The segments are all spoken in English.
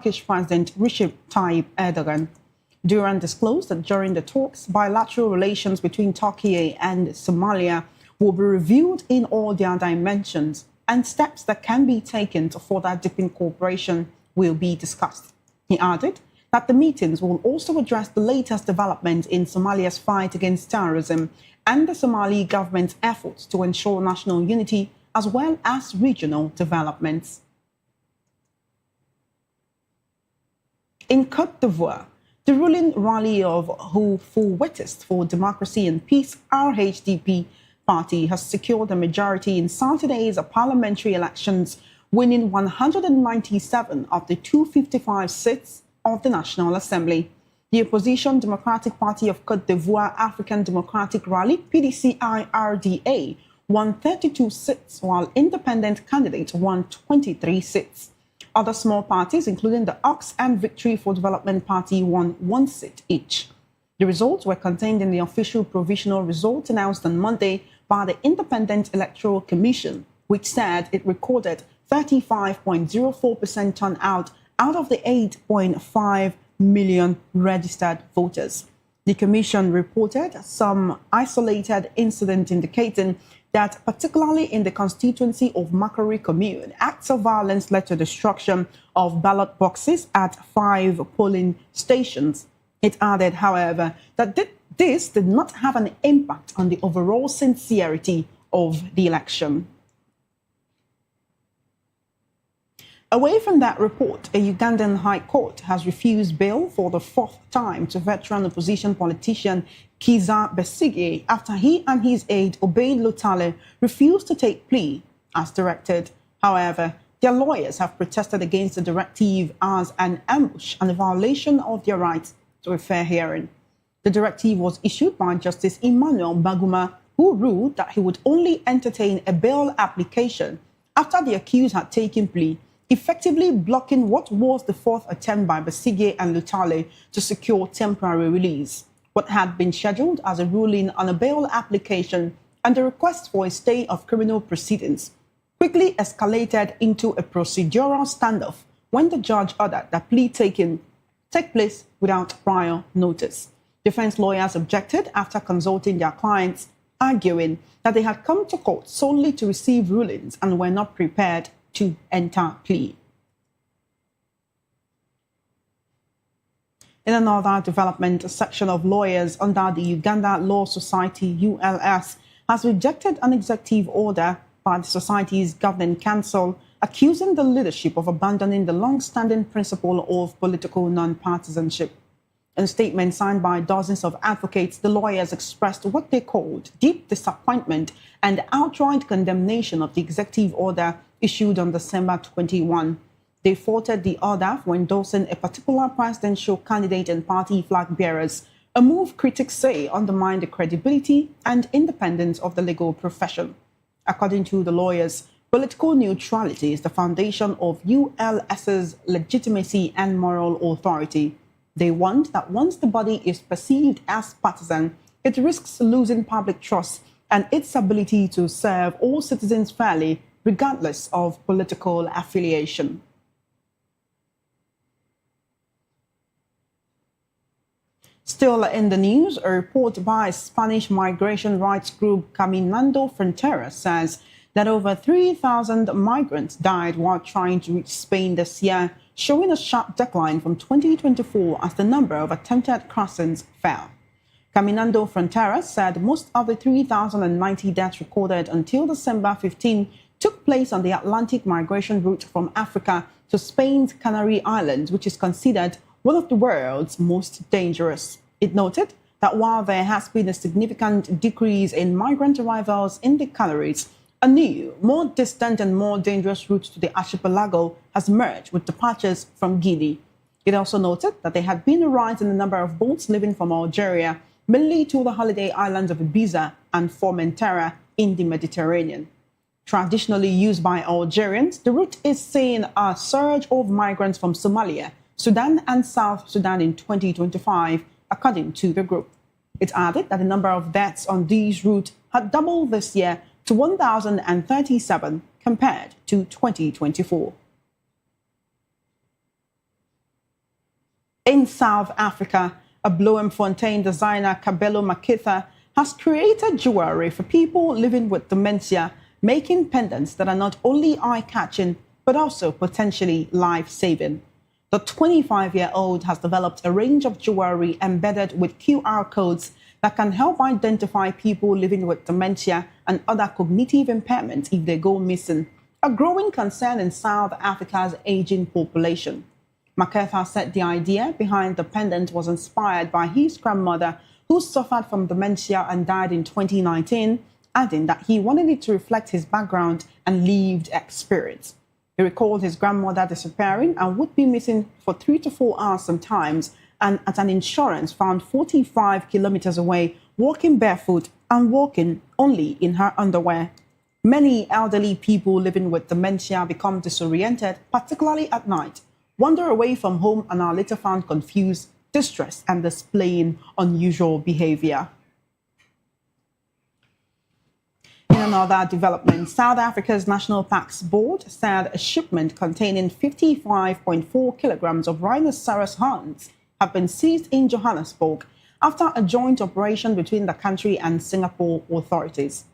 Turkish President Recep Tayyip Erdogan. Duran disclosed that during the talks, bilateral relations between Turkey and Somalia will be reviewed in all their dimensions, and steps that can be taken to further deepen cooperation will be discussed. He added that the meetings will also address the latest development in Somalia's fight against terrorism and the Somali government's efforts to ensure national unity as well as regional developments. In Côte d'Ivoire, the ruling rally of Who'Fullwetists for Democracy and Peace (RHDP) party has secured a majority in Saturday's parliamentary elections, winning 197 of the 255 seats of the National Assembly. The opposition Democratic Party of Côte d'Ivoire African Democratic Rally (PDCI-RDA) won 32 seats, while independent candidates won 23 seats. Other small parties, including the Ox and Victory for Development Party, won 1 seat each. The results were contained in the official provisional results announced on Monday by the Independent Electoral Commission, which said it recorded 35.04% turnout out of the 8.5 million registered voters. The Commission reported some isolated incident indicating that, particularly in the constituency of Makari Commune, acts of violence led to destruction of ballot boxes at 5 polling stations. It added, however, that this did not have an impact on the overall sincerity of the election. Away from that report, a Ugandan High Court has refused bail for the 4th time to veteran opposition politician Kizza Besigye after he and his aide Obeid Lutale refused to take plea as directed. However, their lawyers have protested against the directive as an ambush and a violation of their right to a fair hearing. The directive was issued by Justice Emmanuel Baguma, who ruled that he would only entertain a bail application after the accused had taken plea, effectively blocking what was the 4th attempt by Besigye and Lutale to secure temporary release. What had been scheduled as a ruling on a bail application and a request for a stay of criminal proceedings quickly escalated into a procedural standoff when the judge ordered that plea take place without prior notice. Defense lawyers objected after consulting their clients, arguing that they had come to court solely to receive rulings and were not prepared to enter plea. In another development, a section of lawyers under the Uganda Law Society (ULS) has rejected an executive order by the society's governing council accusing the leadership of abandoning the long-standing principle of political non-partisanship. In a statement signed by dozens of advocates, the lawyers expressed what they called deep disappointment and outright condemnation of the executive order issued on December 21. They faulted the order for endorsing a particular presidential candidate and party flag bearers, a move critics say undermined the credibility and independence of the legal profession. According to the lawyers, political neutrality is the foundation of ULS's legitimacy and moral authority. They warned that once the body is perceived as partisan, it risks losing public trust and its ability to serve all citizens fairly, regardless of political affiliation. Still in the news, a report by Spanish migration rights group Caminando Fronteras says that over 3,000 migrants died while trying to reach Spain this year, showing a sharp decline from 2024 as the number of attempted crossings fell. Caminando Fronteras said most of the 3,090 deaths recorded until December 15 took place on the Atlantic migration route from Africa to Spain's Canary Islands, which is considered one of the world's most dangerous. It noted that while there has been a significant decrease in migrant arrivals in the Canaries, a new, more distant and more dangerous route to the archipelago has emerged with departures from Guinea. It also noted that there had been a rise in the number of boats leaving from Algeria, mainly to the holiday islands of Ibiza and Formentera in the Mediterranean. Traditionally used by Algerians, the route is seeing a surge of migrants from Somalia, Sudan and South Sudan in 2025, according to the group. It added that the number of deaths on these routes had doubled this year to 1,037 compared to 2024. In South Africa, a Bloemfontein designer, Kabelo Makitha, has created jewelry for people living with dementia, making pendants that are not only eye-catching, but also potentially life-saving. The 25-year-old has developed a range of jewelry embedded with QR codes that can help identify people living with dementia and other cognitive impairments if they go missing, a growing concern in South Africa's aging population. Maketha said the idea behind the pendant was inspired by his grandmother, who suffered from dementia and died in 2019, adding that he wanted it to reflect his background and lived experience. He recalled his grandmother disappearing and would be missing for 3 to 4 hours sometimes, and at an insurance found 45 kilometers away, walking barefoot and walking only in her underwear. Many elderly people living with dementia become disoriented, particularly at night, wander away from home, and are later found confused, distressed, and displaying unusual behavior. In another development, South Africa's National Parks Board said a shipment containing 55.4 kilograms of rhinoceros horns have been seized in Johannesburg after a joint operation between the country and Singapore authorities.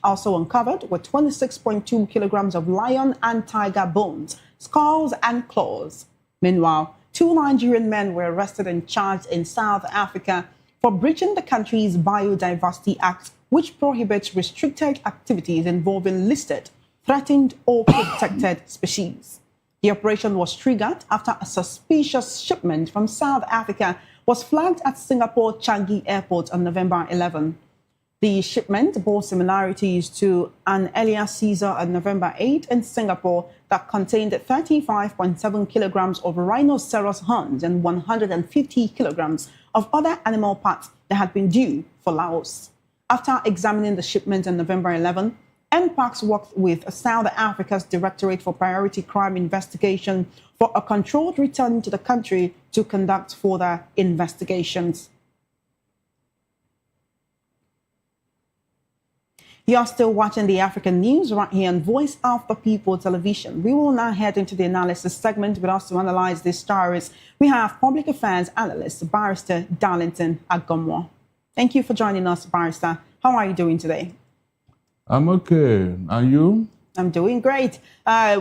Also uncovered were 26.2 kilograms of lion and tiger bones, skulls, and claws. Meanwhile, 2 Nigerian men were arrested and charged in South Africa for breaching the country's Biodiversity Act, which prohibits restricted activities involving listed, threatened, or protected species. The operation was triggered after a suspicious shipment from South Africa was flagged at Singapore Changi Airport on November 11. The shipment bore similarities to an earlier seizure on November 8 in Singapore that contained 35.7 kilograms of rhinoceros horns and 150 kilograms of other animal parts that had been due for Laos. After examining the shipment on November 11, NPAX worked with South Africa's Directorate for Priority Crime Investigation for a controlled return to the country to conduct further investigations. You're still watching the African news right here on Voice of the People television. We will now head into the analysis segment with us to analyze these stories. We have public affairs analyst, Barrister Darlington Agomwo. Thank you for joining us, Barrister. How are you doing today? I'm okay. And you? I'm doing great.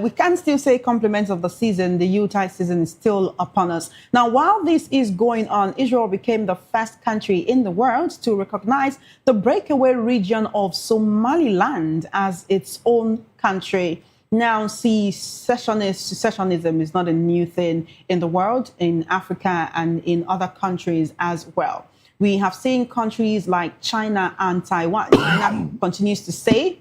We can still say compliments of the season. The Yuletide season is still upon us. Now, while this is going on, Israel became the first country in the world to recognize the breakaway region of Somaliland as its own country. Now, secessionism is not a new thing in the world, in Africa and in other countries as well. We have seen countries like China and Taiwan. China continues to say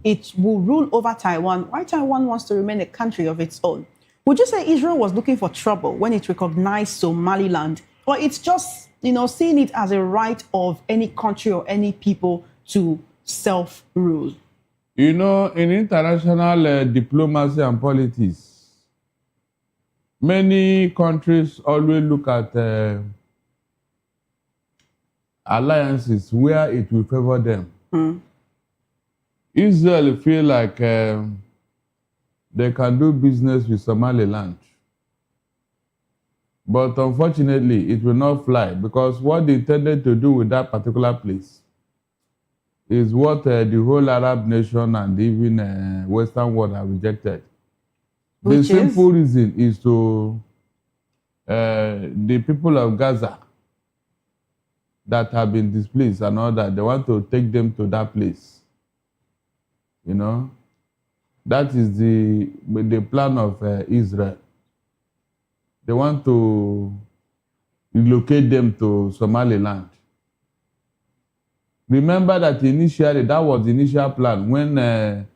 it will rule over Taiwan, while Taiwan wants to remain a country of its own. Would you say Israel was looking for trouble when it recognized Somaliland? Or it's just, seeing it as a right of any country or any people to self-rule? In international diplomacy and politics, many countries always look at alliances where it will favor them. Israel feel like they can do business with Somaliland. But unfortunately, it will not fly because what they intended to do with that particular place is what the whole Arab nation and even Western world have rejected. The simple reason is to the people of Gaza that have been displaced and all that, they want to take them to that place. That is the plan of Israel. They want to relocate them to Somaliland. Remember that initially, that was the initial plan when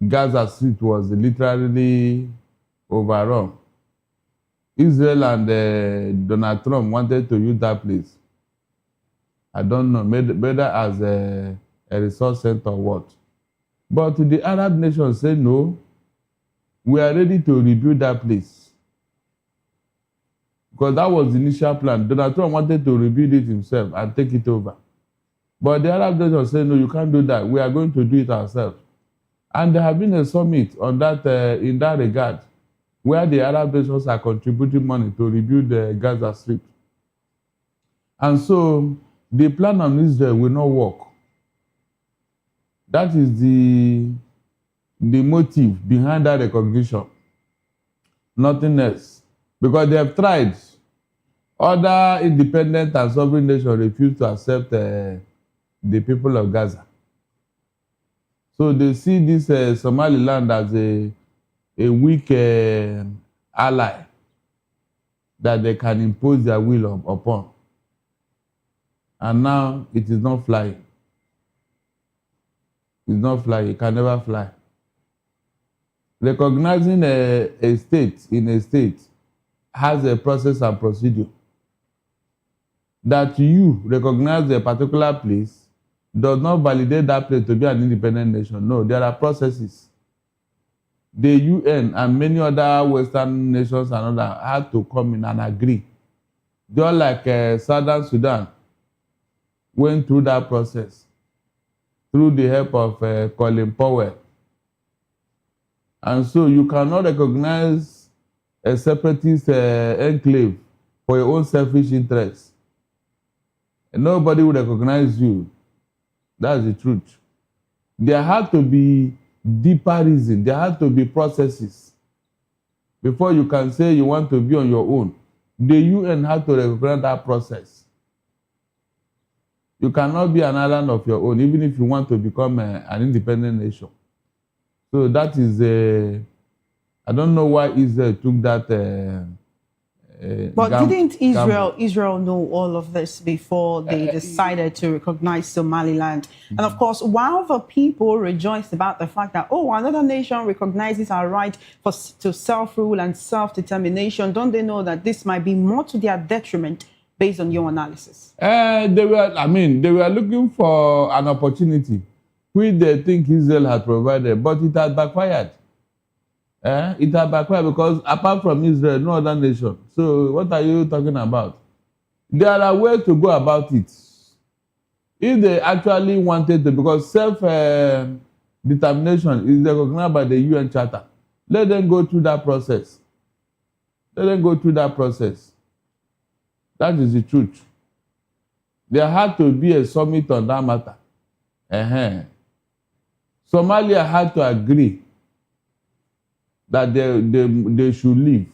Gaza Street was literally overrun. Israel and Donald Trump wanted to use that place. I don't know, whether as a resource center or what. But the Arab nations say, no, we are ready to rebuild that place. Because that was the initial plan. Donald Trump wanted to rebuild it himself and take it over. But the Arab nations say, no, you can't do that. We are going to do it ourselves. And there have been a summit on that, in that regard where the Arab nations are contributing money to rebuild the Gaza Strip. And so the plan on Israel will not work. That is the motive behind that recognition. Nothing else. Because they have tried. Other independent and sovereign nations refuse to accept the people of Gaza. So they see this Somaliland as a weak ally that they can impose their will upon. And now it is not flying. It's not flying. It can never fly. Recognizing a state in a state has a process and procedure. That you recognize a particular place does not validate that place to be an independent nation. No, there are processes. The UN and many other Western nations and others had to come in and agree. Just like Southern Sudan went through that process through the help of Colin Powell. And so you cannot recognize a separatist enclave for your own selfish interests. And nobody will recognize you. That's the truth. There had to be deeper reason. There had to be processes before you can say you want to be on your own. The UN had to recognize that process. You cannot be an island of your own, even if you want to become an independent nation. So that is I don't know why Israel took that. But didn't Israel know all of this before they decided to recognize Somaliland? And of course, while the people rejoiced about the fact that, oh, another nation recognizes our right to self-rule and self-determination, don't they know that this might be more to their detriment based on your analysis? They were looking for an opportunity which they think Israel had provided, but it had backfired. It had backfired because apart from Israel, no other nation. So what are you talking about? There are ways to go about it. If they actually wanted to, because self-determination is recognized by the UN Charter, let them go through that process. Let them go through that process. That is the truth. There had to be a summit on that matter. Somalia had to agree that they should leave.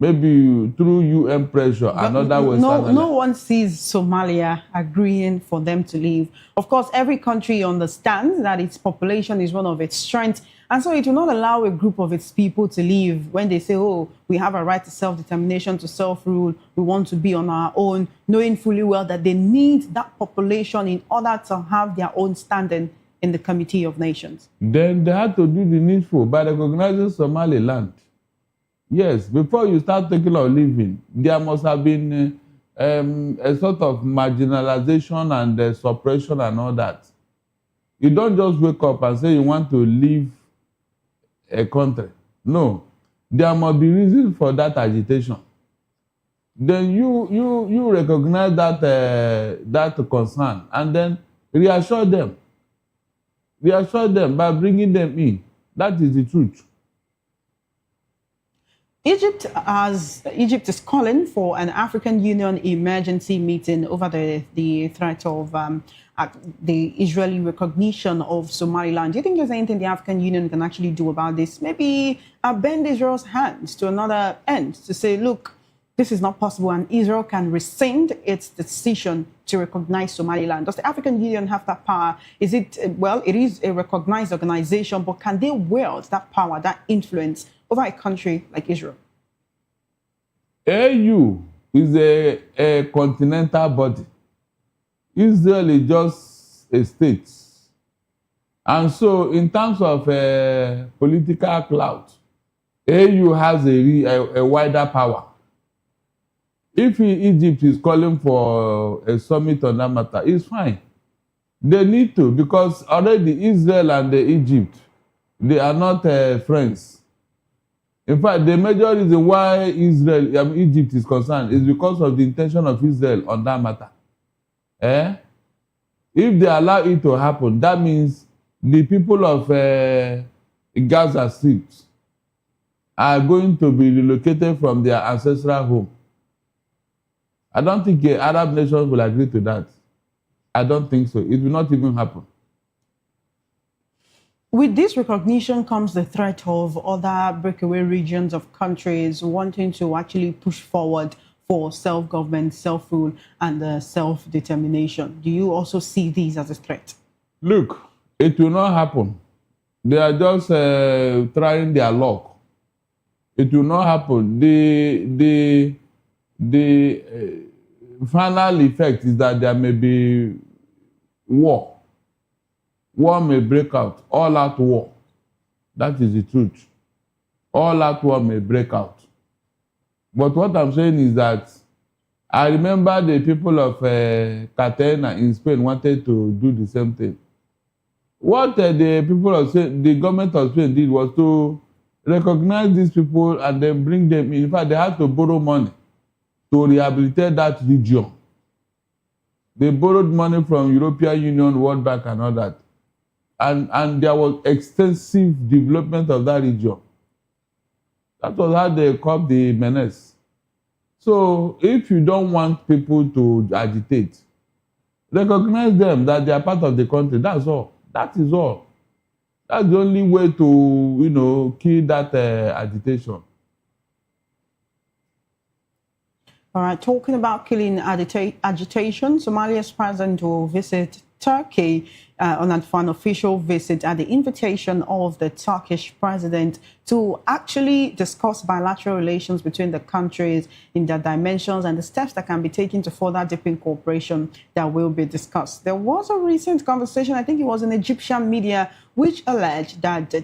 Maybe through UN pressure and other Western. No one sees Somalia agreeing for them to leave. Of course, every country understands that its population is one of its strengths, and so it will not allow a group of its people to leave when they say, oh, we have a right to self-determination, to self-rule, we want to be on our own, knowing fully well that they need that population in order to have their own standing in the Committee of Nations. Then they had to do the needful by recognizing Somaliland. Yes, before you start thinking of leaving, there must have been a sort of marginalization and suppression and all that. You don't just wake up and say you want to leave a country. No, there must be reason for that agitation. Then you recognize that concern and then reassure them. Reassure them by bringing them in. That is the truth. Egypt is calling for an African Union emergency meeting over the threat of the Israeli recognition of Somaliland. Do you think there's anything the African Union can actually do about this? Maybe bend Israel's hands to another end to say, look, this is not possible, and Israel can rescind its decision to recognize Somaliland. Does the African Union have that power? Is it, well, it is a recognized organization, but can they wield that power, that influence over a country like Israel? AU is a continental body. Israel is just a state. And so in terms of political clout, AU has a wider power. If Egypt is calling for a summit on that matter, it's fine. They need to, because already Israel and Egypt, they are not friends. In fact, the major reason why Egypt is concerned is because of the intention of Israel on that matter. If they allow it to happen, that means the people of Gaza Strip are going to be relocated from their ancestral home. I don't think Arab nations will agree to that. I don't think so. It will not even happen. With this recognition comes the threat of other breakaway regions of countries wanting to actually push forward for self-government, self-rule, and self-determination. Do you also see these as a threat? Look, it will not happen. They are just trying their luck. It will not happen. The final effect is that there may be war. War may break out, all out war. That is the truth. All out war may break out. But what I'm saying is that I remember the people of Cartagena in Spain wanted to do the same thing. What the people of Spain, the government of Spain did was to recognize these people and then bring them in. In fact, they had to borrow money to rehabilitate that region. They borrowed money from European Union, World Bank, and all that. And there was extensive development of that region. That was how they caught the menace. So if you don't want people to agitate, recognize them that they are part of the country. That's all. That is all. That's the only way to, kill that agitation. All right, talking about killing agitation, Somalia's president will visit Turkey on an official visit at the invitation of the Turkish president to actually discuss bilateral relations between the countries in their dimensions and the steps that can be taken to further deepen cooperation that will be discussed. There was a recent conversation, I think it was in Egyptian media, which alleged that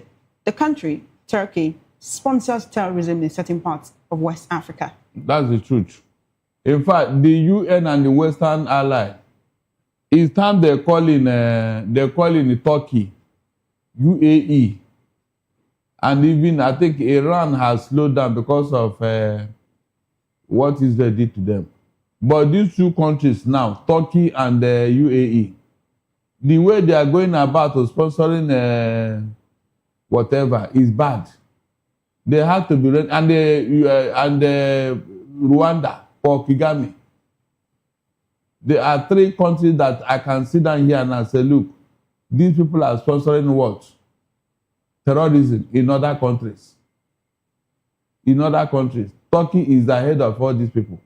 the country, Turkey, sponsors terrorism in certain parts of West Africa. That's the truth. In fact, the UN and the Western ally, it's time they're calling Turkey, UAE, and even I think Iran has slowed down because of what Israel did to them. But these two countries now, Turkey and UAE, the way they are going about sponsoring whatever is bad. They have to be ready, and Rwanda for Kagame. There are three countries that I can sit down here and I say, look, these people are sponsoring what? Terrorism in other countries. In other countries. Turkey is ahead of all these people.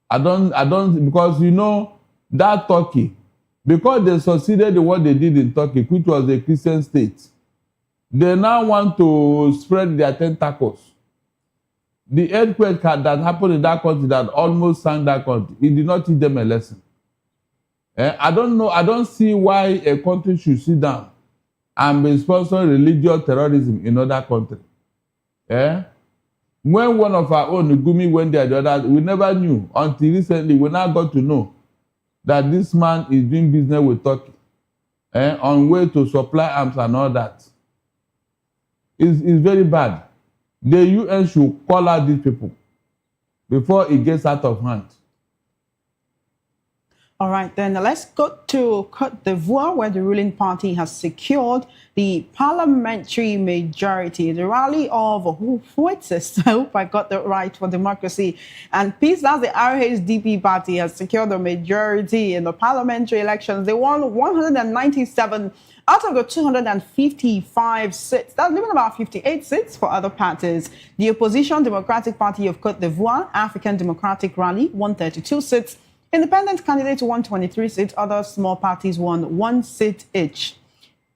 I don't, because that Turkey, because they succeeded in what they did in Turkey, which was a Christian state, they now want to spread their tentacles. The earthquake that happened in that country that almost sank that country, it did not teach them a lesson. I don't see why a country should sit down and be sponsoring religious terrorism in other countries. When one of our own, Gumi, went there the other, we never knew until recently. We now got to know that this man is doing business with Turkey on way to supply arms and all that. It's very bad. The UN should call out these people before it gets out of hand. All right, then let's go to Côte d'Ivoire, where the ruling party has secured the parliamentary majority. The rally of Huitis, I hope I got that right, for democracy and peace. That's the RHDP party, has secured the majority in the parliamentary elections. They won 197 out of the 255 seats. That's leaving about 58 seats for other parties. The opposition Democratic Party of Côte d'Ivoire, African Democratic Rally, won 32 seats. Independent candidates won 23 seats. Other small parties won 1 seat each.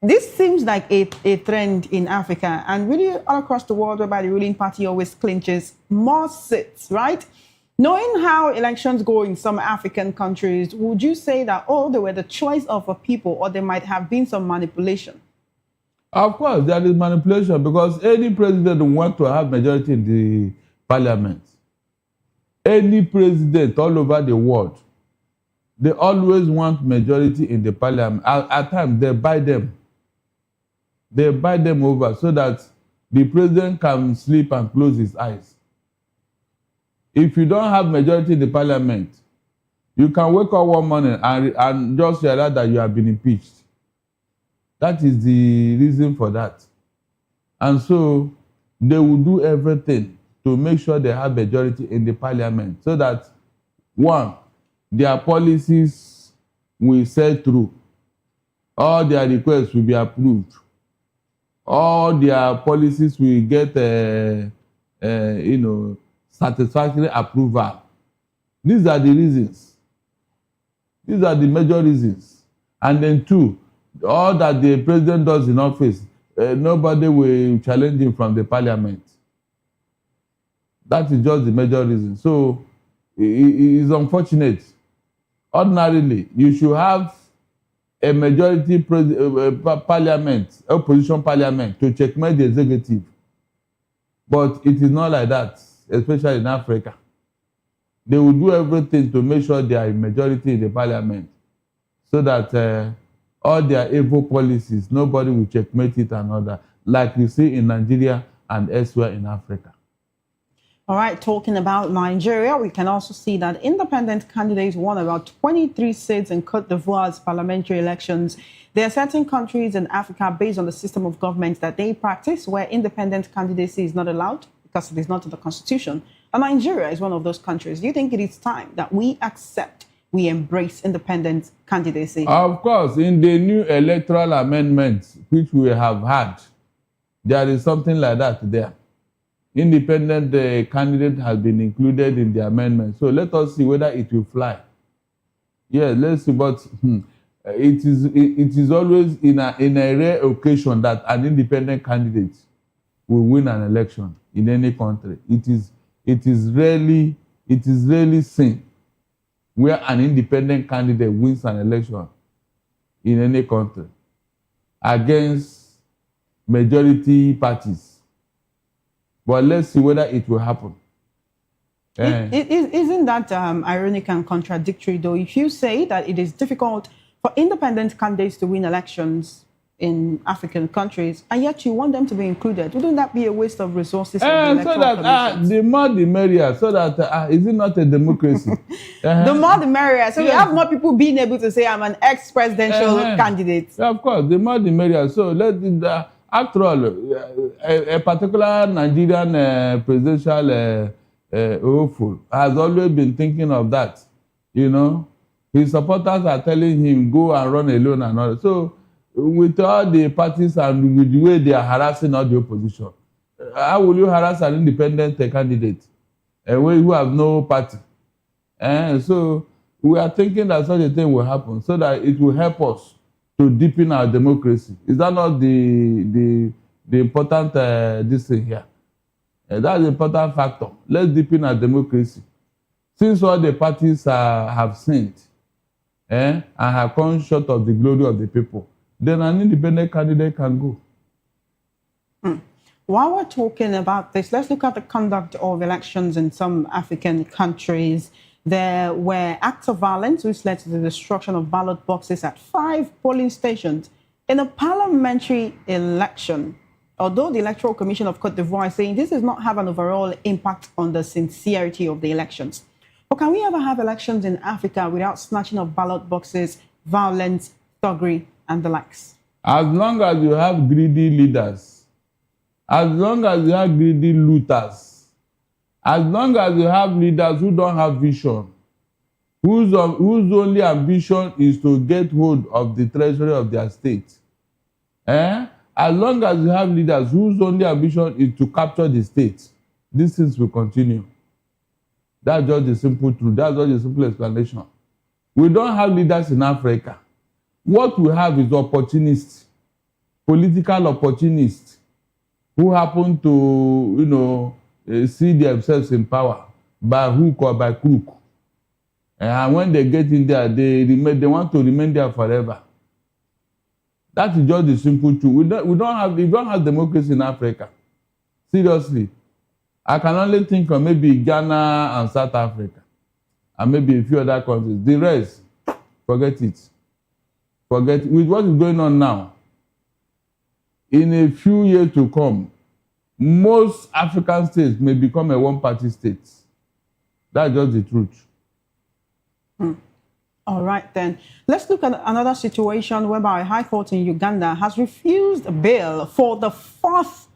This seems like a trend in Africa and really all across the world, whereby the ruling party always clinches more seats, right? Knowing how elections go in some African countries, would you say that, they were the choice of a people, or there might have been some manipulation? Of course, there is manipulation, because any president wants to have majority in the parliament. Any president all over the world, they always want majority in the parliament. At times, they buy them. They buy them over so that the president can sleep and close his eyes. If you don't have majority in the parliament, you can wake up one morning and just realize that you have been impeached. That is the reason for that. And so they will do everything to make sure they have majority in the parliament so that, one, their policies will sail through. All their requests will be approved. All their policies will get, satisfactory approval. These are the reasons. These are the major reasons. And then two, all that the president does in office, nobody will challenge him from the parliament. That is just the major reason. So it is unfortunate. Ordinarily, you should have a majority parliament, opposition parliament, to checkmate the executive. But it is not like that, especially in Africa. They will do everything to make sure they are a majority in the parliament so that all their evil policies, nobody will checkmate it and all that, like you see in Nigeria and elsewhere in Africa. All right, talking about Nigeria, we can also see that independent candidates won about 23 seats in Cote d'Ivoire's parliamentary elections. There are certain countries in Africa, based on the system of government that they practice, where independent candidacy is not allowed because it is not in the constitution. And Nigeria is one of those countries. Do you think it is time that we embrace independent candidacy? Of course, in the new electoral amendments, which we have had, there is something like that there. Independent candidate has been included in the amendment. So let us see whether it will fly. Yeah, let's see. But it is always in a rare occasion that an independent candidate will win an election in any country. It is rarely seen where an independent candidate wins an election in any country against majority parties. But let's see whether it will happen. Isn't that ironic and contradictory, though? If you say that it is difficult for independent candidates to win elections in African countries, and yet you want them to be included, wouldn't that be a waste of resources? So that the more the merrier, so that is it not a democracy? The more the merrier. So we have more people being able to say, I'm an ex-presidential candidate. Yeah, of course, the more the merrier. So after all, a particular Nigerian presidential hopeful has always been thinking of that. You know, his supporters are telling him, go and run alone and all. So with all the parties and with the way they are harassing all the opposition, how will you harass an independent candidate who have no party? So we are thinking that such a thing will happen so that it will help us to deepen our democracy. Is that not the important this thing here? That's the important factor. Let's deepen our democracy. Since all the parties have sinned and have come short of the glory of the people, then an independent candidate can go. While we're talking about this, let's look at the conduct of elections in some African countries. There were acts of violence which led to the destruction of ballot boxes at 5 polling stations in a parliamentary election. Although the Electoral Commission of Cote d'Ivoire is saying this does not have an overall impact on the sincerity of the elections. But can we ever have elections in Africa without snatching of ballot boxes, violence, thuggery, and the likes? As long as you have greedy leaders, as long as you have greedy looters, as long as you have leaders who don't have vision, whose only ambition is to get hold of the treasury of their state, as long as you have leaders whose only ambition is to capture the state, these things will continue. That's just the simple truth. That's just the simple explanation. We don't have leaders in Africa. What we have is opportunists, political opportunists, who happen to, see themselves in power by hook or by crook. And when they get in there, they want to remain there forever. That is just the simple truth. We don't have democracy in Africa. Seriously. I can only think of maybe Ghana and South Africa, and maybe a few other countries. The rest, forget it. Forget it. With what is going on now, in a few years to come, most African states may become a one-party state. That's just the truth. All right, then. Let's look at another situation whereby a high court in Uganda has refused bail for the 4th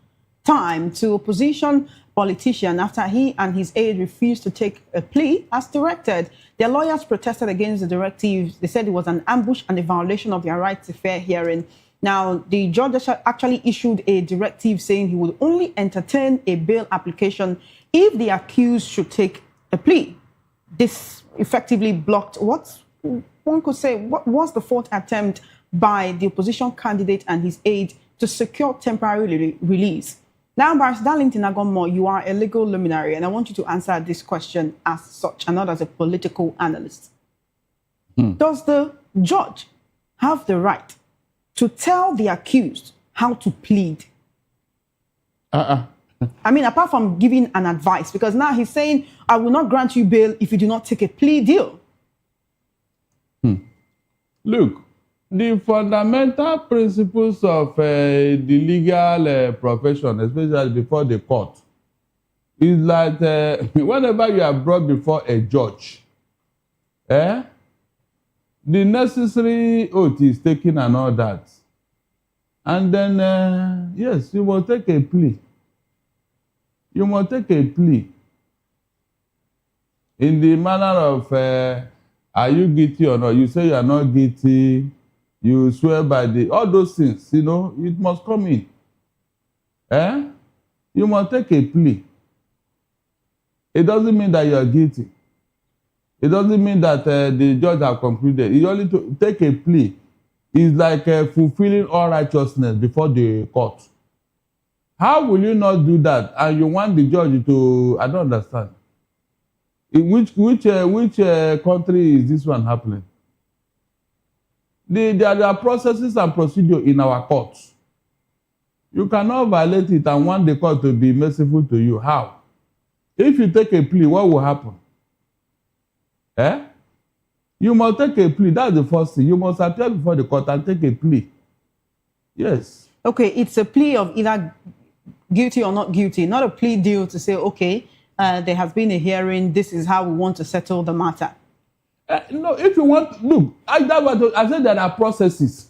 time to opposition politician after he and his aide refused to take a plea as directed. Their lawyers protested against the directive. They said it was an ambush and a violation of their right to fair hearing. Now, the judge actually issued a directive saying he would only entertain a bail application if the accused should take a plea. This effectively blocked what one could say what was the fourth attempt by the opposition candidate and his aide to secure temporary release. Now, Barrister Darlington Agonmo, you are a legal luminary, and I want you to answer this question as such and not as a political analyst. Does the judge have the right to tell the accused how to plead? I mean, apart from giving an advice, because now he's saying, I will not grant you bail if you do not take a plea deal. Look, the fundamental principles of the legal profession, especially before the court, is that whenever you are brought before a judge, the necessary oath is taken and all that. And then, yes, you must take a plea. You must take a plea in the manner of, are you guilty or not? You say you are not guilty. You swear by all those things, you know, it must come in. You must take a plea. It doesn't mean that you are guilty. It doesn't mean that the judge has concluded. You only to take a plea is like fulfilling all righteousness before the court. How will you not do that and you want the judge to, I don't understand. In which country is this one happening? There are processes and procedures in our courts. You cannot violate it and want the court to be merciful to you. How? If you take a plea, what will happen? You must take a plea. That's the first thing. You must appear before the court and take a plea. Yes. Okay, it's a plea of either guilty or not guilty, not a plea deal to say, okay, there has been a hearing, this is how we want to settle the matter. No, if you want, look, I said there are processes.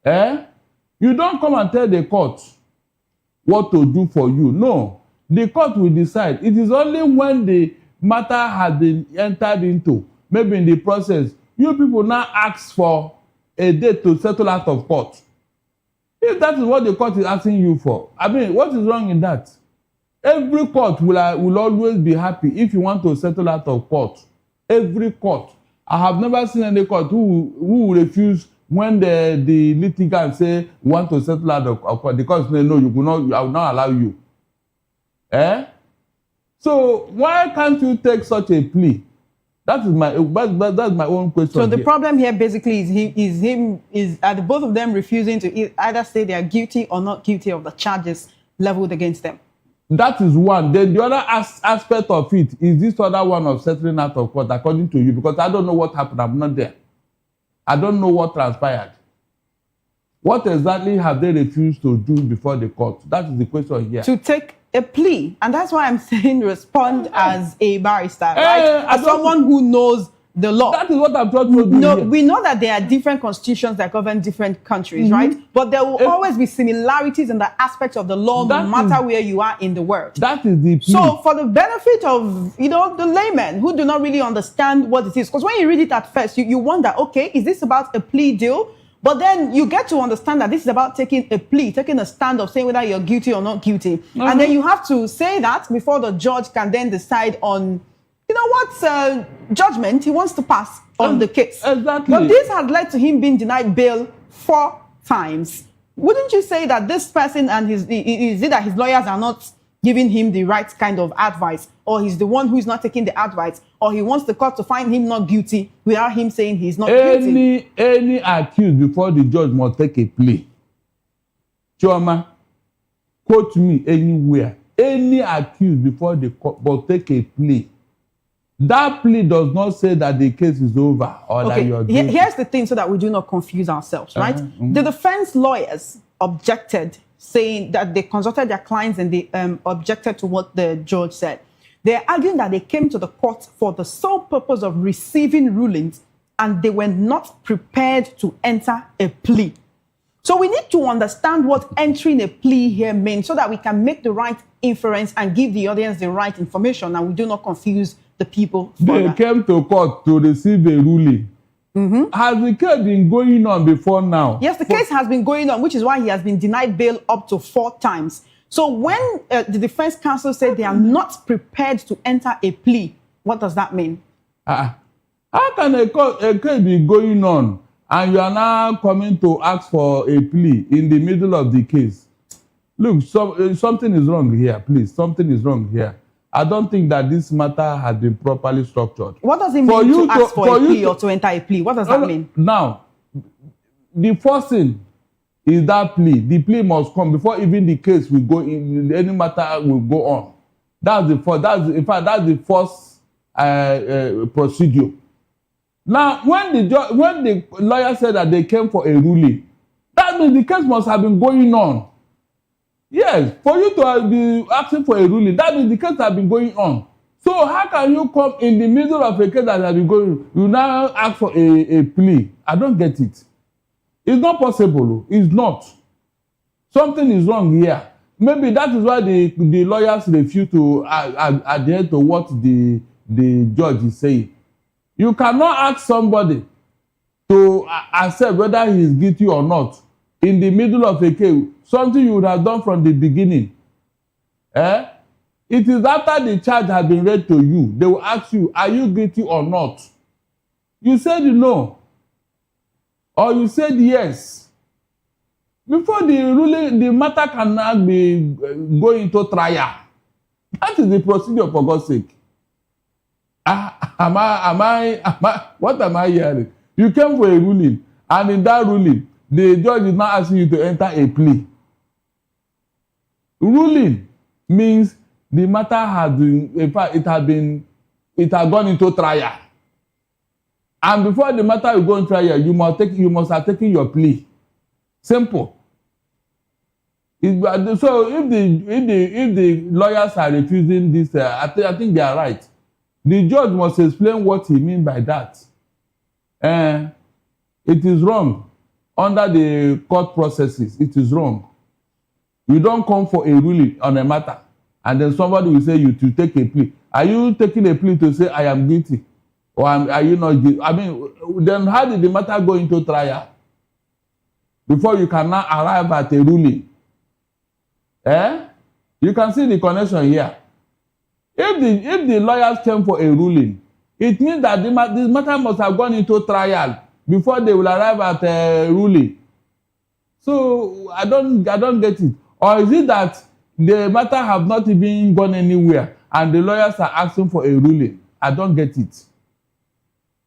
You don't come and tell the court what to do for you. No, the court will decide. It is only when the matter has been entered into, maybe in the process, you people now ask for a date to settle out of court. If that is what the court is asking you for, I mean, what is wrong in that? Every court will always be happy if you want to settle out of court. Every court. I have never seen any court who will refuse when the litigant say want to settle out of court. The court say no, you will not. I will not allow you. So why can't you take such a plea? That's my own question. So the problem here basically is both of them refusing to either say they are guilty or not guilty of the charges leveled against them. That is one. Then the other aspect of it is this other one of settling out of court, according to you, because I don't know what happened. I'm not there. I don't know what transpired. What exactly have they refused to do before the court? That is the question here. To take a plea. And that's why I'm saying respond as a barrister, right? As someone who knows the law. That is what I'm trying to do. No, we know that there are different constitutions that govern different countries, right? But there will always be similarities in the aspects of the law, no matter where you are in the world. That is the plea. So for the benefit of, the laymen who do not really understand what it is, because when you read it at first, you wonder, okay, is this about a plea deal? But then you get to understand that this is about taking a plea, taking a stand of saying whether you're guilty or not guilty. And then you have to say that before the judge can then decide on, what judgment he wants to pass on the case. Exactly. But this has led to him being denied bail 4 times. Wouldn't you say that this person and is it that his lawyers are not giving him the right kind of advice, or he's the one who is not taking the advice, or he wants the court to find him not guilty without him saying he's not guilty? Any accused before the judge must take a plea. Chioma, quote me anywhere. Any accused before the court must take a plea. That plea does not say that the case is over or that you're guilty. Here's the thing so that we do not confuse ourselves, right? The defense lawyers objected, saying that they consulted their clients and they objected to what the judge said. They're arguing that they came to the court for the sole purpose of receiving rulings and they were not prepared to enter a plea. So we need to understand what entering a plea here means so that we can make the right inference and give the audience the right information and we do not confuse the people further. They came to court to receive a ruling. Has the case been going on before now? Yes, the case has been going on, which is why he has been denied bail up to 4 times. So when the defense counsel said they are not prepared to enter a plea, what does that mean? How can a case be going on and you are now coming to ask for a plea in the middle of the case? Look, something is wrong here, please. Something is wrong here. I don't think that this matter has been properly structured. What does it mean to ask for a plea or to enter a plea? What does that mean? Now, the first thing is that plea. The plea must come before even the case will go in. Any matter will go on. That's the first. That's the first procedure. Now, when the lawyer said that they came for a ruling, that means the case must have been going on. Yes, for you to be asking for a ruling, that means the case has been going on. So how can you come in the middle of a case that has been going, you now ask for a plea? I don't get it. It's not possible. It's not. Something is wrong here. Maybe that is why the lawyers refuse to adhere to what the judge is saying. You cannot ask somebody to accept whether he is guilty or not in the middle of a case, something you would have done from the beginning. It is after the charge has been read to you, they will ask you, are you guilty or not? You said no, or you said yes. Before the ruling, the matter cannot be going to trial. That is the procedure, for God's sake. What am I hearing? You came for a ruling, and in that ruling, the judge is not asking you to enter a plea. Ruling means the matter has been, in fact, it has gone into trial. And before the matter will go into trial, you must have taken your plea. Simple. So if the lawyers are refusing this, I think they are right. The judge must explain what he means by that. It is wrong. Under the court processes, it is wrong. You don't come for a ruling on a matter, and then somebody will say you to take a plea. Are you taking a plea to say I am guilty, or are you not guilty? I mean, then how did the matter go into trial before you can now arrive at a ruling? You can see the connection here. If the lawyers came for a ruling, it means that this matter must have gone into trial before they will arrive at a ruling. So I don't get it. Or is it that the matter have not even gone anywhere and the lawyers are asking for a ruling? I don't get it.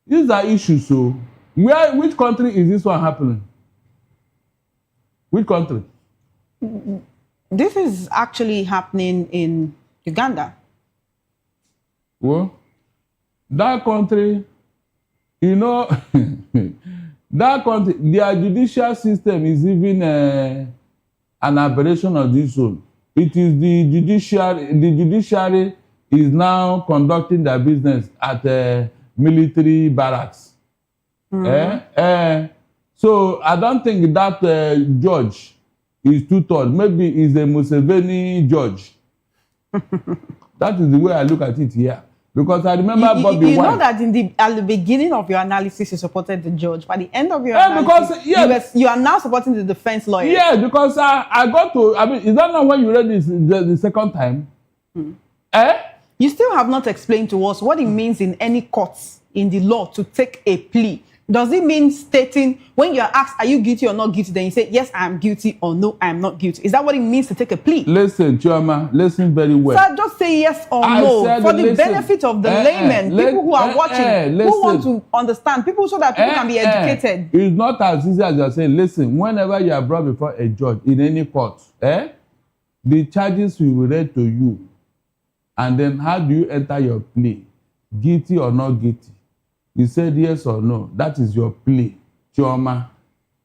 These are issues. So which country is this one happening? Which country? This is actually happening in Uganda. Well, that country, you know, that country, their judicial system is even an aberration of this one. It is the judiciary is now conducting their business at military barracks. So I don't think that judge is two-thirds. Maybe he's a Museveni judge. That is the way I look at it here. Because I remember Bobby Wine. You know that at the beginning of your analysis, you supported the judge. By the end of your analysis, you are now supporting the defense lawyer. Yeah, because I got to, I mean, is that not when you read this the second time? You still have not explained to us what it means in any courts in the law to take a plea. Does it mean stating, when you're asked, are you guilty or not guilty, then you say, yes, I am guilty, or no, I am not guilty? Is that what it means to take a plea? Listen, Chioma, listen very well. Sir, just say yes or no. For the benefit of the laymen, people who are watching, who want to understand, people so that people can be educated. It's not as easy as you're saying. Listen, whenever you are brought before a judge in any court, the charges will be read to you. And then how do you enter your plea? Guilty or not guilty? You said yes or no. That is your plea, Chioma.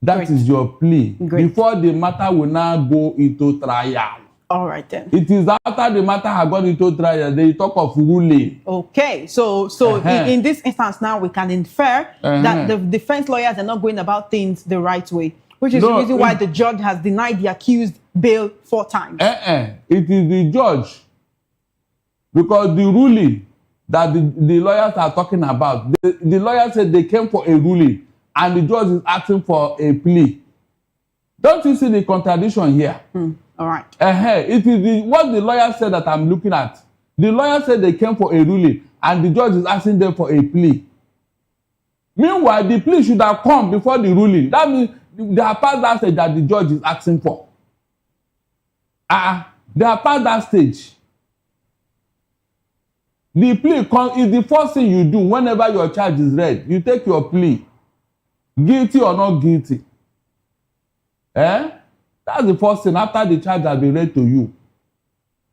That is your plea. Before the matter will now go into trial. All right then. It is after the matter has gone into trial, they talk of ruling. Okay, so in this instance now we can infer that the defense lawyers are not going about things the right way. Which is the reason why the judge has denied the accused bail 4 times. It is the judge. Because the ruling that the lawyers are talking about, the lawyer said they came for a ruling and the judge is asking for a plea. Don't you see the contradiction here? All right. It is what the lawyer said that I'm looking at. The lawyer said they came for a ruling and the judge is asking them for a plea. Meanwhile, the plea should have come before the ruling. That means they are past that stage that the judge is asking for. They are past that stage. The plea is the first thing you do whenever your charge is read. You take your plea, guilty or not guilty. That's the first thing after the charge has been read to you.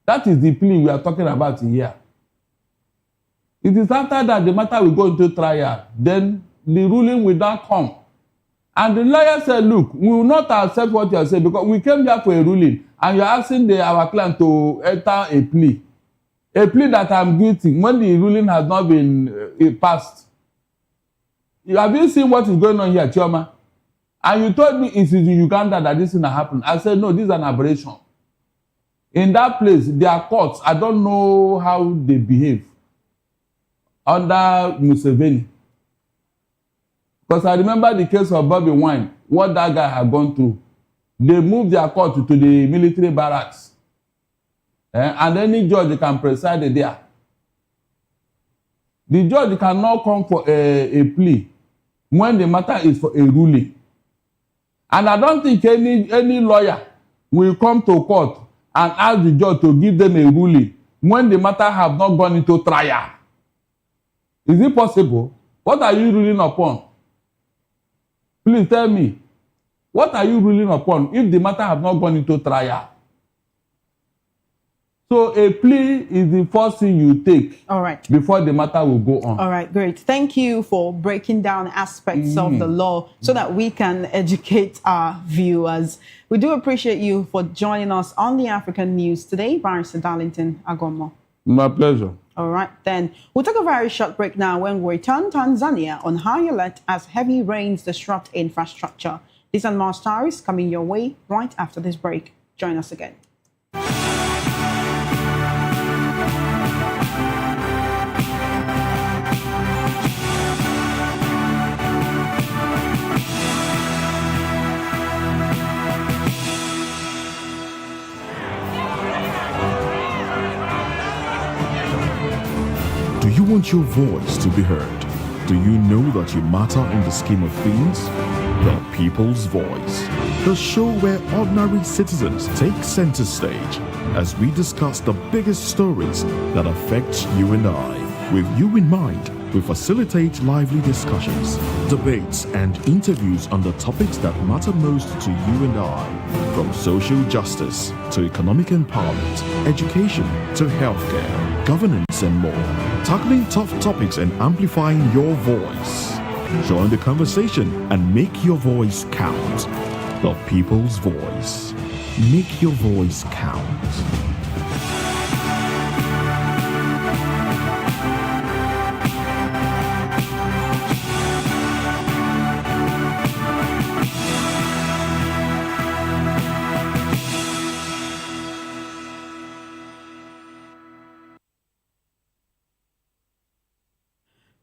That is the plea we are talking about here. It is after that the matter will go into trial. Then the ruling will not come. And the lawyer said, look, we will not accept what you are saying because we came here for a ruling and you are asking our client to enter a plea. A plea that I'm guilty when the ruling has not been passed. Have you seen what is going on here, Chioma? And you told me it's in Uganda that this thing happened. I said, no, this is an aberration. In that place, their courts, I don't know how they behave under Museveni. Because I remember the case of Bobby Wine, what that guy had gone through. They moved their court to the military barracks. And any judge can preside there. The judge cannot come for a plea when the matter is for a ruling. And I don't think any lawyer will come to court and ask the judge to give them a ruling when the matter have not gone into trial. Is it possible? What are you ruling upon? Please tell me. What are you ruling upon if the matter have not gone into trial? So a plea is the first thing you take. All right. Before the matter will go on. All right, great. Thank you for breaking down aspects of the law so that we can educate our viewers. We do appreciate you for joining us on the African News today, Barrister Darlington Agomo. My pleasure. All right, then we'll take a very short break now. When we return, Tanzania on high alert as heavy rains disrupt infrastructure. These and more stories coming your way right after this break. Join us again. Do you want your voice to be heard? Do you know that you matter in the scheme of things? The People's Voice, the show where ordinary citizens take center stage as we discuss the biggest stories that affect you and I. With you in mind, we facilitate lively discussions, debates, and interviews on the topics that matter most to you and I, from social justice to economic empowerment, education to healthcare, governance, and more, tackling tough topics and amplifying your voice. Join the conversation and make your voice count. The People's Voice. Make your voice count.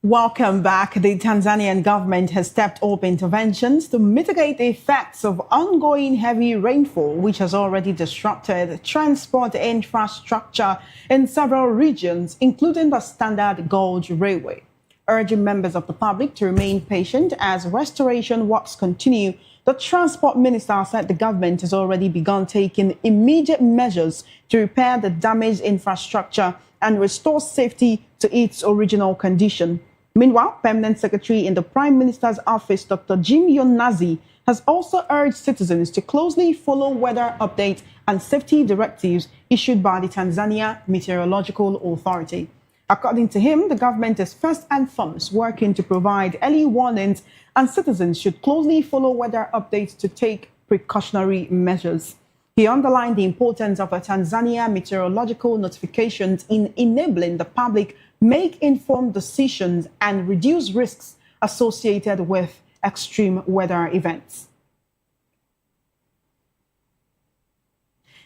Welcome back. The Tanzanian government has stepped up interventions to mitigate the effects of ongoing heavy rainfall, which has already disrupted transport infrastructure in several regions, including the Standard Gauge Railway. Urging members of the public to remain patient as restoration works continue, the Transport Minister said the government has already begun taking immediate measures to repair the damaged infrastructure and restore safety to its original condition. Meanwhile, Permanent Secretary in the Prime Minister's office, Dr. Jim Yonazi, has also urged citizens to closely follow weather updates and safety directives issued by the Tanzania Meteorological Authority. According to him, the government is first and foremost working to provide early warnings, and citizens should closely follow weather updates to take precautionary measures. He underlined the importance of the Tanzania meteorological notifications in enabling the public make informed decisions and reduce risks associated with extreme weather events.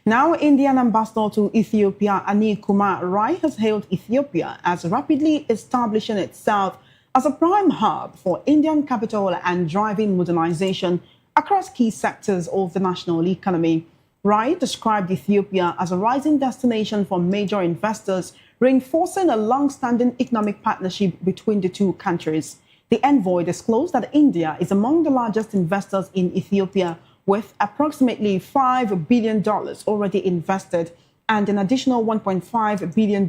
Now, Indian ambassador to Ethiopia, Anil Kumar Rai, has hailed Ethiopia as rapidly establishing itself as a prime hub for Indian capital and driving modernization across key sectors of the national economy. Rai described Ethiopia as a rising destination for major investors, reinforcing a long-standing economic partnership between the two countries. The envoy disclosed that India is among the largest investors in Ethiopia, with approximately $5 billion already invested and an additional $1.5 billion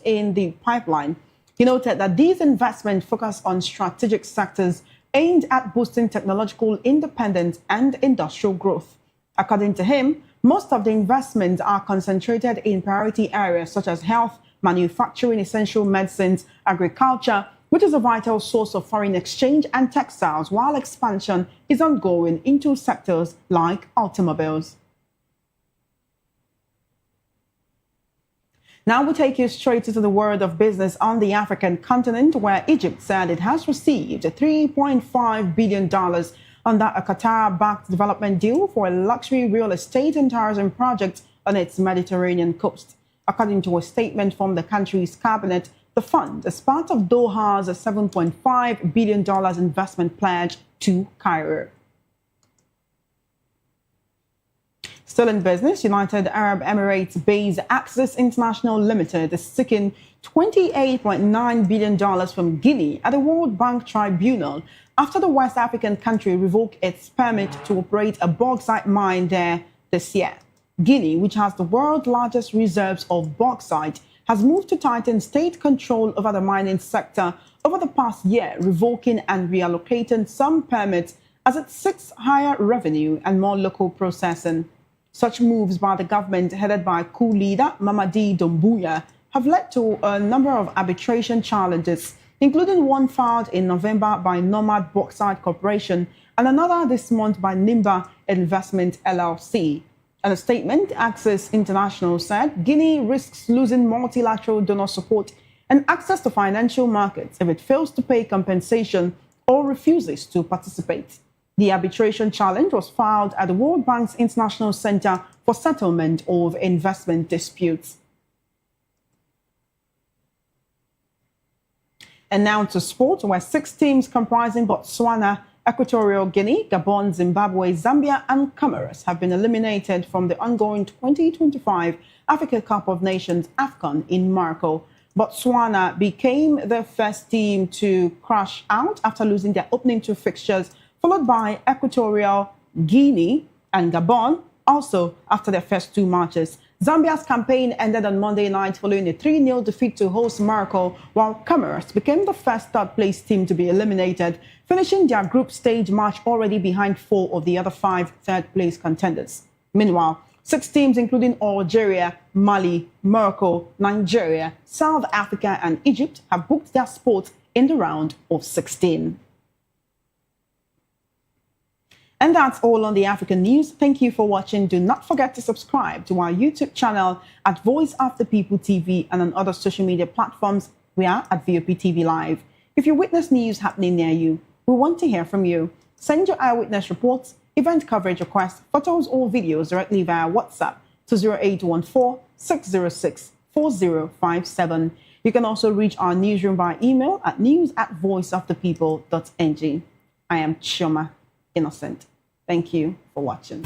in the pipeline. He noted that these investments focus on strategic sectors aimed at boosting technological independence and industrial growth. According to him, most of the investments are concentrated in priority areas such as health, manufacturing, essential medicines, agriculture, which is a vital source of foreign exchange, and textiles, while expansion is ongoing into sectors like automobiles. Now we take you straight into the world of business on the African continent, where Egypt said it has received $3.5 billion under a Qatar-backed development deal for a luxury real estate and tourism project on its Mediterranean coast. According to a statement from the country's cabinet, the fund is part of Doha's $7.5 billion investment pledge to Cairo. Still in business, United Arab Emirates-based Axis International Limited is seeking $28.9 billion from Guinea at the World Bank Tribunal after the West African country revoked its permit to operate a bauxite mine there this year. Guinea, which has the world's largest reserves of bauxite, has moved to tighten state control over the mining sector over the past year, revoking and reallocating some permits as it seeks higher revenue and more local processing. Such moves by the government, headed by coup leader Mamadi Doumbouya, have led to a number of arbitration challenges, including one filed in November by Nomad Bauxite Corporation and another this month by Nimba Investment LLC. In a statement, Axis International said Guinea risks losing multilateral donor support and access to financial markets if it fails to pay compensation or refuses to participate. The arbitration challenge was filed at the World Bank's International Center for Settlement of Investment Disputes. And now to sport, where 6 teams comprising Botswana, Equatorial Guinea, Gabon, Zimbabwe, Zambia, and Comoros have been eliminated from the ongoing 2025 Africa Cup of Nations AFCON in Morocco. Botswana became the first team to crash out after losing their opening 2 fixtures, followed by Equatorial Guinea and Gabon, also after their first 2 matches. Zambia's campaign ended on Monday night following a 3-0 defeat to host Morocco, while Comoros became the first third-place team to be eliminated, finishing their group stage match already behind 4 of the other 5 third-place contenders. Meanwhile, 6 teams, including Algeria, Mali, Morocco, Nigeria, South Africa, and Egypt, have booked their spot in the round of 16. And that's all on the African news. Thank you for watching. Do not forget to subscribe to our YouTube channel at Voice of the People TV and on other social media platforms. We are at VOP TV Live. If you witness news happening near you, we want to hear from you. Send your eyewitness reports, event coverage requests, photos or videos directly via WhatsApp to 0814-606-4057. You can also reach our newsroom by email at news@voiceofthepeople.ng. I am Chioma Innocent. Thank you for watching.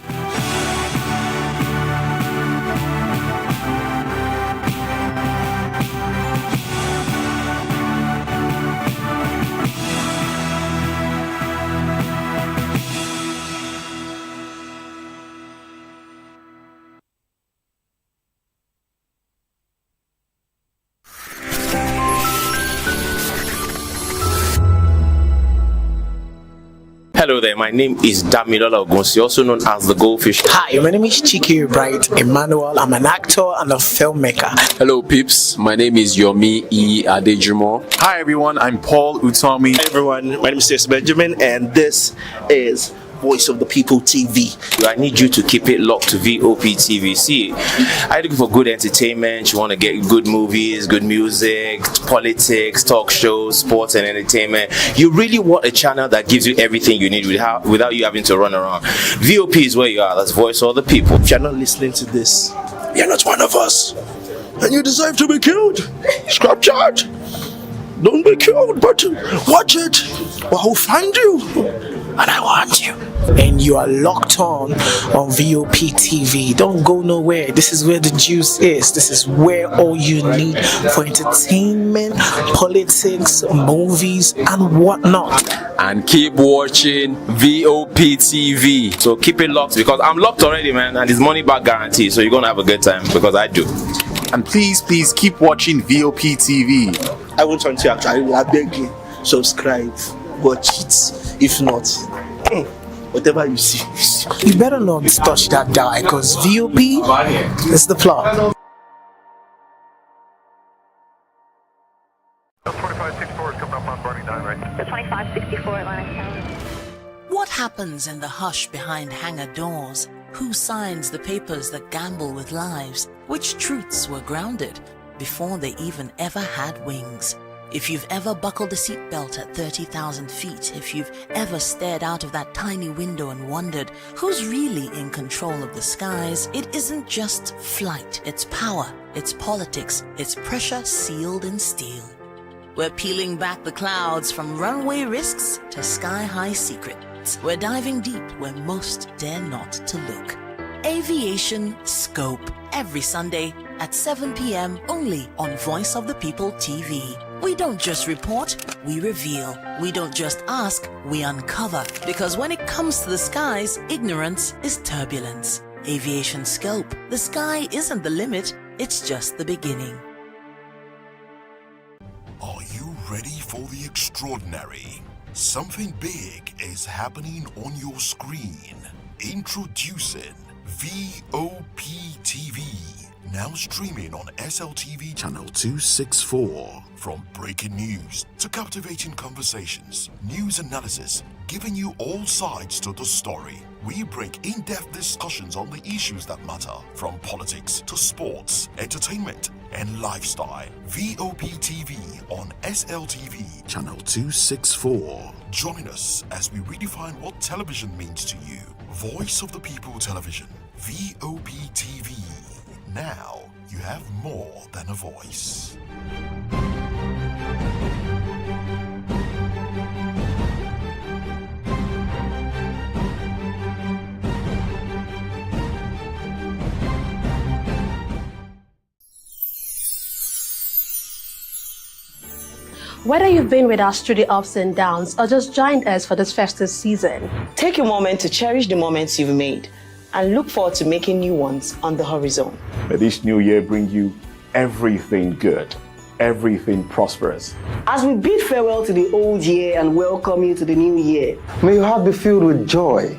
Hello there, my name is Damilola Ogunsi, also known as the Goldfish. Hi, my name is Chiki Bright Emmanuel. I'm an actor and a filmmaker. Hello peeps, my name is Yomi E. Adejumo. Hi everyone, I'm Paul Utomi. Hi everyone, my name is Stacey Benjamin and this is Voice of the People TV. I need you to keep it locked to VOP TV. See, are you looking for good entertainment? You want to get good movies, good music, politics, talk shows, sports and entertainment. You really want a channel that gives you everything you need without you having to run around. VOP is where you are. That's Voice of the People. If you're not listening to this, you're not one of us. And you deserve to be killed. Scrap charge. Don't be killed, but watch it. Or I'll find you. And I want you. And you are locked on VOP TV. Don't go nowhere. This is where the juice is. This is where all you need for entertainment, politics, movies, and whatnot. And keep watching VOP TV. So keep it locked because I'm locked already, man, and it's money back guarantee. So you're gonna have a good time because I do. And please keep watching VOP TV. I won't want you actually. I beg you, subscribe, watch it. If not, whatever you see. You better not touch that dial because VOP is the plot. 2564 is coming up on Barney 9, right? The 2564 Atlantic Tower. What happens in the hush behind hangar doors? Who signs the papers that gamble with lives? Which truths were grounded before they even ever had wings? If you've ever buckled a seatbelt at 30,000 feet, if you've ever stared out of that tiny window and wondered who's really in control of the skies, it isn't just flight, it's power, it's politics, it's pressure sealed in steel. We're peeling back the clouds from runway risks to sky-high secrets. We're diving deep where most dare not to look. Aviation Scope, every Sunday at 7 p.m. only on Voice of the People TV. We don't just report, we reveal. We don't just ask, we uncover. Because when it comes to the skies, ignorance is turbulence. Aviation Scope, the sky isn't the limit, it's just the beginning. Are you ready for the extraordinary? Something big is happening on your screen. Introducing VOP TV. Now streaming on SLTV channel 264. From breaking news to captivating conversations, news analysis, giving you all sides to the story. We break in-depth discussions on the issues that matter, from politics to sports, entertainment, and lifestyle. VOP TV on SLTV channel 264. Join us as we redefine what television means to you. Voice of the People Television, VOP TV. Now you have more than a voice. Whether you've been with us through the ups and downs or just joined us for this festive season, take a moment to cherish the moments you've made and look forward to making new ones on the horizon. May this new year bring you everything good, everything prosperous. As we bid farewell to the old year and welcome you to the new year, may your heart be filled with joy,